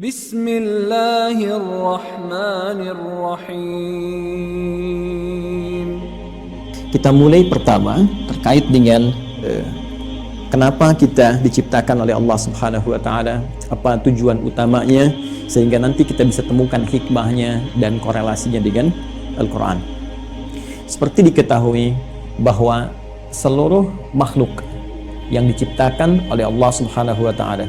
Bismillahirrahmanirrahim. Kita mulai pertama terkait dengan kenapa kita diciptakan oleh Allah Subhanahu wa taala, apa tujuan utamanya, sehingga nanti kita bisa temukan hikmahnya dan korelasinya dengan Al-Qur'an. Seperti diketahui bahwa seluruh makhluk yang diciptakan oleh Allah Subhanahu wa taala,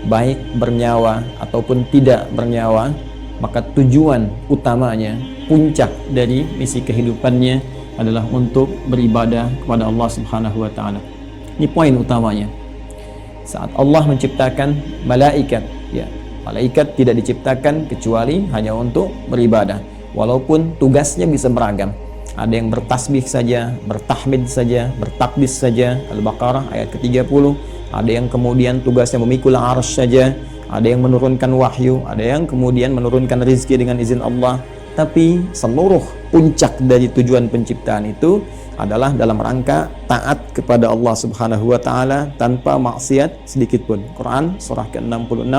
baik bernyawa ataupun tidak bernyawa, maka tujuan utamanya, puncak dari misi kehidupannya adalah untuk beribadah kepada Allah Subhanahu wa taala. Ini poin utamanya. Saat Allah menciptakan malaikat, ya, malaikat tidak diciptakan kecuali hanya untuk beribadah, walaupun tugasnya bisa beragam. Ada yang bertasbih saja, bertahmid saja, bertakbis saja, Al-Baqarah ayat ke-30. Ada yang kemudian tugasnya memikul arsy saja, ada yang menurunkan wahyu, ada yang kemudian menurunkan rizki dengan izin Allah. Tapi seluruh puncak dari tujuan penciptaan itu adalah dalam rangka taat kepada Allah Subhanahu wa taala tanpa maksiat sedikit pun. Quran surah ke-66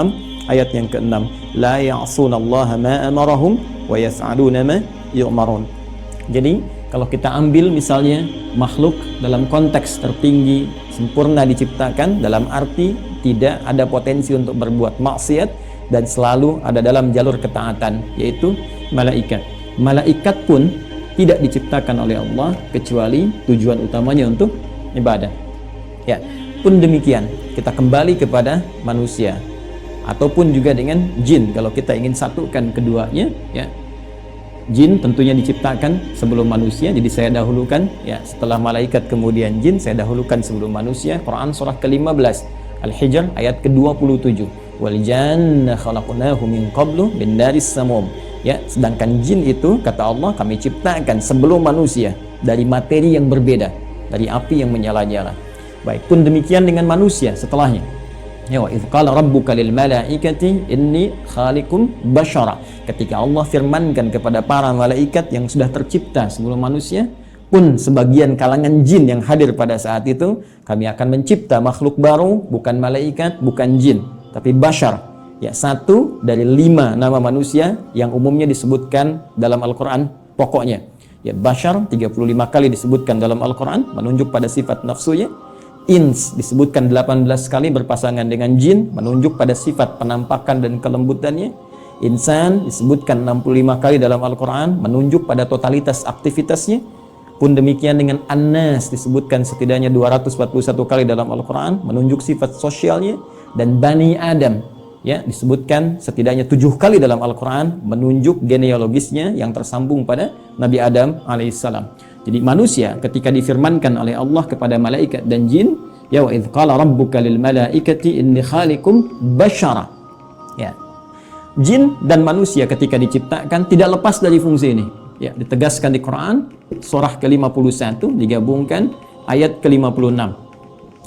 ayat yang ke-6. La ya'sunallaha ma amarahum wa yaf'aluna ma yu'marun. Jadi kalau kita ambil misalnya makhluk dalam konteks tertinggi, sempurna diciptakan dalam arti tidak ada potensi untuk berbuat maksiat dan selalu ada dalam jalur ketaatan, yaitu malaikat. Malaikat pun tidak diciptakan oleh Allah kecuali tujuan utamanya untuk ibadah. Ya, pun demikian kita kembali kepada manusia ataupun juga dengan jin. Kalau kita ingin satukan keduanya, ya, jin tentunya diciptakan sebelum manusia, jadi saya dahulukan, ya, setelah malaikat kemudian jin, saya dahulukan sebelum manusia. Quran surah ke-15 Al-Hijr ayat ke-27. Wal janna khalaqnahu min qablu min naris samum. Ya, sedangkan jin itu kata Allah kami ciptakan sebelum manusia dari materi yang berbeda, dari api yang menyala-nyala. Baik, pun demikian dengan manusia setelahnya. Ya, wa idz qala rabbuka lil malaikati inni khaliqum basyara. Ketika Allah firmankan kepada para malaikat yang sudah tercipta sebelum manusia, pun sebagian kalangan jin yang hadir pada saat itu, kami akan mencipta makhluk baru, bukan malaikat, bukan jin, tapi basyar. Ya, satu dari 5 nama manusia yang umumnya disebutkan dalam Al-Quran pokoknya. Ya, basyar 35 kali disebutkan dalam Al-Quran, menunjuk pada sifat nafsunya. Ins disebutkan 18 kali berpasangan dengan jin, menunjuk pada sifat penampakan dan kelembutannya. Insan disebutkan 65 kali dalam Al-Quran, menunjuk pada totalitas aktivitasnya. Pun demikian dengan An-Nas disebutkan setidaknya 241 kali dalam Al-Quran, menunjuk sifat sosialnya. Dan Bani Adam, ya, disebutkan setidaknya 7 kali dalam Al-Quran, menunjuk genealogisnya yang tersambung pada Nabi Adam alaihissalam. Jadi manusia ketika difirmankan oleh Allah kepada malaikat dan jin, ya wa idz qala rabbuka lil malaikati inni khaliqum basyara. Ya. Jin dan manusia ketika diciptakan tidak lepas dari fungsi ini. Ya, ditegaskan di Quran surah ke-51 digabungkan ayat ke-56.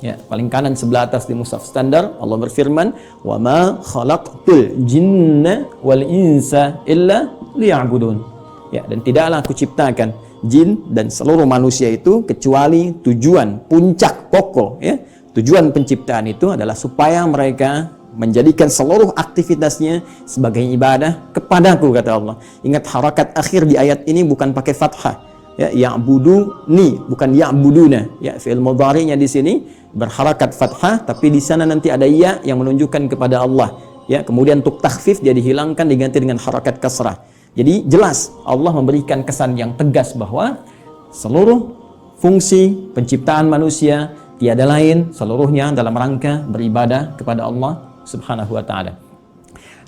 Ya, paling kanan sebelah atas di mushaf standar Allah berfirman, "Wa ma khalaqtul jinna wal insa illa liya'budun." Ya, dan tidaklah aku ciptakan jin dan seluruh manusia itu kecuali tujuan puncak pokok, ya. Tujuan penciptaan itu adalah supaya mereka menjadikan seluruh aktivitasnya sebagai ibadah kepadaku, kata Allah. Ingat harakat akhir di ayat ini bukan pakai fathah. Ya, ya'buduni bukan ya'buduna. Ya, fi'il mudhari'nya di sini berharakat fathah, tapi di sana nanti ada ya yang menunjukkan kepada Allah. Ya, kemudian untuk takhfif dia dihilangkan diganti dengan harakat kasrah. Jadi jelas Allah memberikan kesan yang tegas bahwa seluruh fungsi penciptaan manusia tiada lain seluruhnya dalam rangka beribadah kepada Allah Subhanahu wa taala.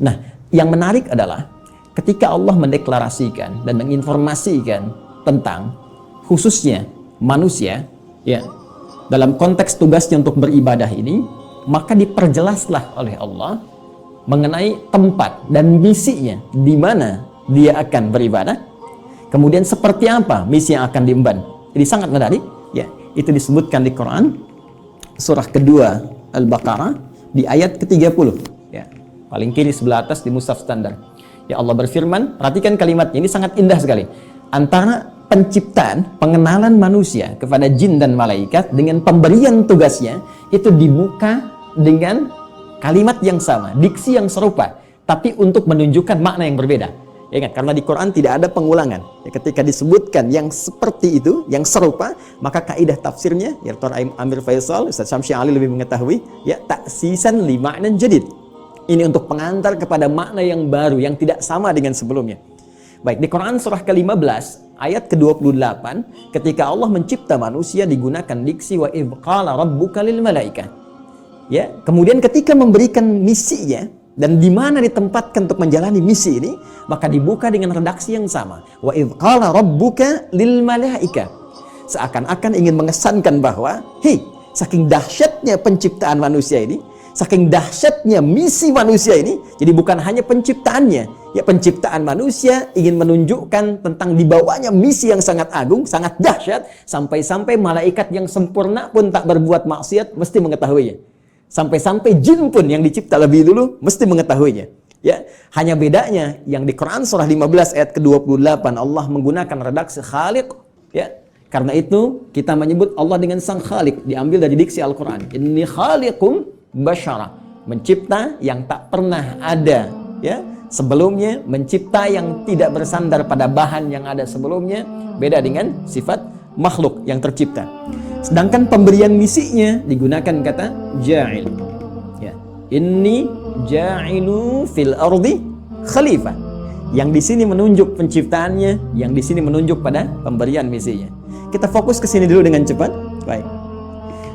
Nah, yang menarik adalah ketika Allah mendeklarasikan dan menginformasikan tentang khususnya manusia, ya, dalam konteks tugasnya untuk beribadah ini, maka diperjelaslah oleh Allah mengenai tempat dan misinya di mana dia akan beribadah, kemudian seperti apa misi yang akan diemban. Jadi sangat menarik, ya. Itu disebutkan di Quran surah kedua Al-Baqarah di ayat ke-30, ya, paling kiri sebelah atas di mushaf standar. Ya, Allah berfirman, perhatikan kalimatnya, ini sangat indah sekali. Antara penciptaan, pengenalan manusia kepada jin dan malaikat dengan pemberian tugasnya itu dibuka dengan kalimat yang sama, diksi yang serupa. tapi untuk menunjukkan makna yang berbeda. Ya kan? Karena di Quran tidak ada pengulangan. Ya, ketika disebutkan yang seperti itu, yang serupa, maka kaidah tafsirnya, ya Dr. Amir Faisal, Ustaz Syamsi Ali lebih mengetahui, ya taksisan li ma'nan jadid. Ini untuk pengantar kepada makna yang baru, yang tidak sama dengan sebelumnya. Baik, di Quran surah ke-15, ayat ke-28, ketika Allah mencipta manusia digunakan diksi wa idh qala rabbuka lil malaikah. Ya, kemudian ketika memberikan misinya, dan di mana ditempatkan untuk menjalani misi ini, maka dibuka dengan redaksi yang sama. Wa idz qala rabbuka lil malaika. Seakan-akan ingin mengesankan bahwa, hei, saking dahsyatnya penciptaan manusia ini, saking dahsyatnya misi manusia ini, jadi bukan hanya penciptaannya, ya penciptaan manusia ingin menunjukkan tentang dibawanya misi yang sangat agung, sangat dahsyat, sampai-sampai malaikat yang sempurna pun tak berbuat maksiat mesti mengetahuinya. Sampai-sampai jin pun yang dicipta lebih dulu mesti mengetahuinya. Ya, hanya bedanya yang di Quran surah 15 ayat ke-28 Allah menggunakan redaksi Khaliq, ya. Karena itu kita menyebut Allah dengan Sang Khaliq, diambil dari diksi Al-Qur'an. Inni khaliqum basyara, mencipta yang tak pernah ada, ya, sebelumnya, mencipta yang tidak bersandar pada bahan yang ada sebelumnya, beda dengan sifat makhluk yang tercipta. Sedangkan pemberian misinya digunakan kata ja'il. Ya. Inni ja'ilu fil ardi khalifah. Yang di sini menunjuk penciptaannya, yang di sini menunjuk pada pemberian misinya. Kita fokus ke sini dulu dengan cepat. Baik.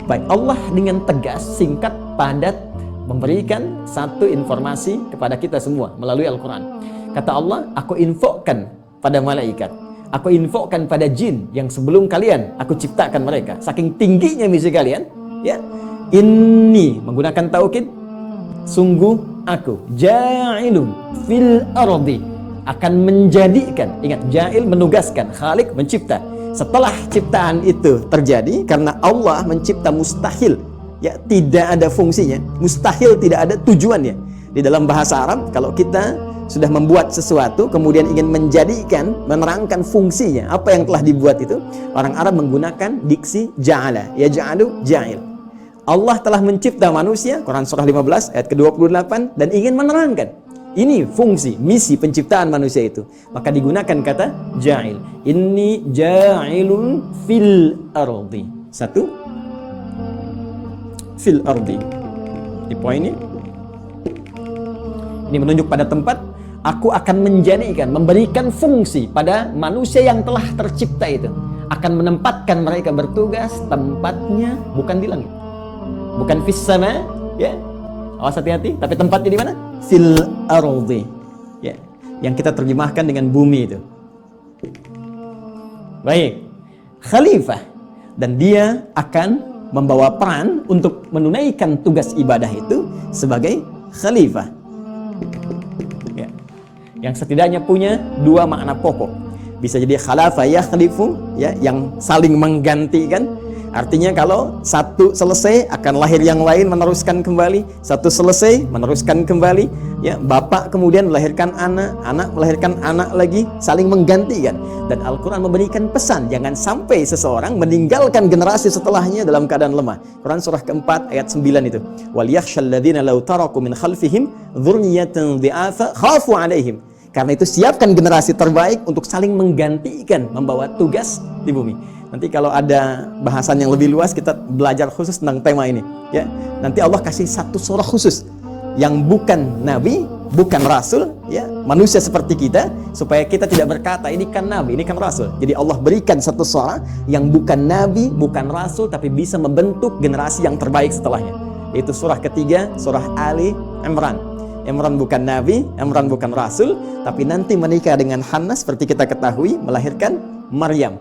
Baik, Allah dengan tegas, singkat, padat memberikan satu informasi kepada kita semua melalui Al-Qur'an. Kata Allah, aku infokan pada malaikat, aku infokan pada jin yang sebelum kalian aku ciptakan mereka. Saking tingginya misi kalian, ya. Inni menggunakan taukid, sungguh aku ja'ilun fil ardi, akan menjadikan. Ingat, ja'il menugaskan, khalik mencipta. Setelah ciptaan itu terjadi, karena Allah mencipta mustahil, ya, tidak ada fungsinya, mustahil tidak ada tujuannya. Di dalam bahasa Arab, kalau kita sudah membuat sesuatu kemudian ingin menjadikan, menerangkan fungsinya, apa yang telah dibuat itu, orang Arab menggunakan diksi ja'ala, yaj'alu ja'il. Allah telah mencipta manusia, Quran surah 15 ayat ke-28, dan ingin menerangkan ini fungsi, misi penciptaan manusia itu, maka digunakan kata ja'il. Inni ja'ilun fil ardi. Satu, fil ardi. Di poin ini menunjuk pada tempat. Aku akan menjadikan, memberikan fungsi pada manusia yang telah tercipta itu. Akan menempatkan mereka bertugas, tempatnya bukan di langit, bukan fis sama, ya. Awas hati-hati, tapi tempatnya di mana? Fil ardi. Ya, yang kita terjemahkan dengan bumi itu. Baik. Khalifah, dan dia akan membawa peran untuk menunaikan tugas ibadah itu sebagai khalifah. Yang setidaknya punya dua makna pokok. Bisa jadi khalafa yakhlifu, ya, yang saling menggantikan. Artinya kalau satu selesai akan lahir yang lain meneruskan kembali, satu selesai meneruskan kembali, ya, bapak kemudian melahirkan anak, anak melahirkan anak lagi, saling menggantikan. Dan Al-Qur'an memberikan pesan jangan sampai seseorang meninggalkan generasi setelahnya dalam keadaan lemah. Quran surah keempat ayat 9 itu. Wal yakhshal ladzina law taraku min khalfihim dzurriyyatan dhi'afa khafu 'alaihim. Karena itu siapkan generasi terbaik untuk saling menggantikan membawa tugas di bumi. Nanti kalau ada bahasan yang lebih luas kita belajar khusus tentang tema ini, ya. Nanti Allah kasih satu surah khusus yang bukan nabi, bukan rasul, ya, manusia seperti kita, supaya kita tidak berkata ini kan nabi, ini kan rasul. Jadi Allah berikan satu surah yang bukan nabi, bukan rasul, tapi bisa membentuk generasi yang terbaik setelahnya. Yaitu surah ketiga, surah Ali Imran. Imran bukan nabi, Imran bukan rasul, tapi nanti menikah dengan Hannah seperti kita ketahui, melahirkan Maryam.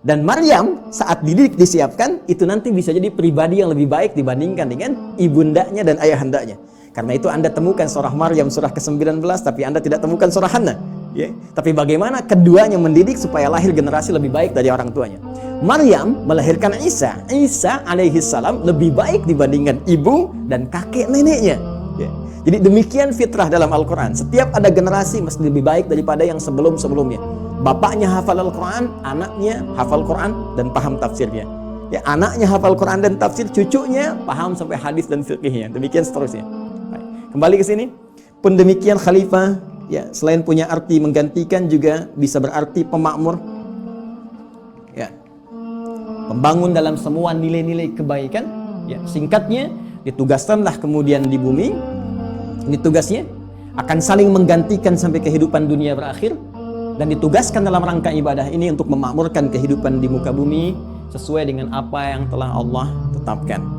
Dan Maryam saat dididik disiapkan, itu nanti bisa jadi pribadi yang lebih baik dibandingkan dengan ibundanya dan ayahandanya. Karena itu Anda temukan surah Maryam surah ke-19, tapi Anda tidak temukan surah Hannah, ya. Tapi bagaimana keduanya mendidik supaya lahir generasi lebih baik dari orang tuanya. Maryam melahirkan Isa. Isa alaihi salam lebih baik dibandingkan ibu dan kakek neneknya, ya. Jadi demikian fitrah dalam Al-Quran. Setiap ada generasi mesti lebih baik daripada yang sebelum-sebelumnya. Bapaknya hafal Al-Quran, anaknya hafal Quran dan paham tafsirnya. Ya, anaknya hafal Quran dan tafsir, cucunya paham sampai hadis dan fiqihnya. Demikian seterusnya. Baik. Kembali ke sini. Pun demikian khalifah ya, selain punya arti menggantikan juga bisa berarti pemakmur. Ya. Pembangun dalam semua nilai-nilai kebaikan. Ya, singkatnya ditugaskanlah kemudian di bumi. Ini tugasnya akan saling menggantikan sampai kehidupan dunia berakhir, dan ditugaskan dalam rangka ibadah ini untuk memakmurkan kehidupan di muka bumi sesuai dengan apa yang telah Allah tetapkan.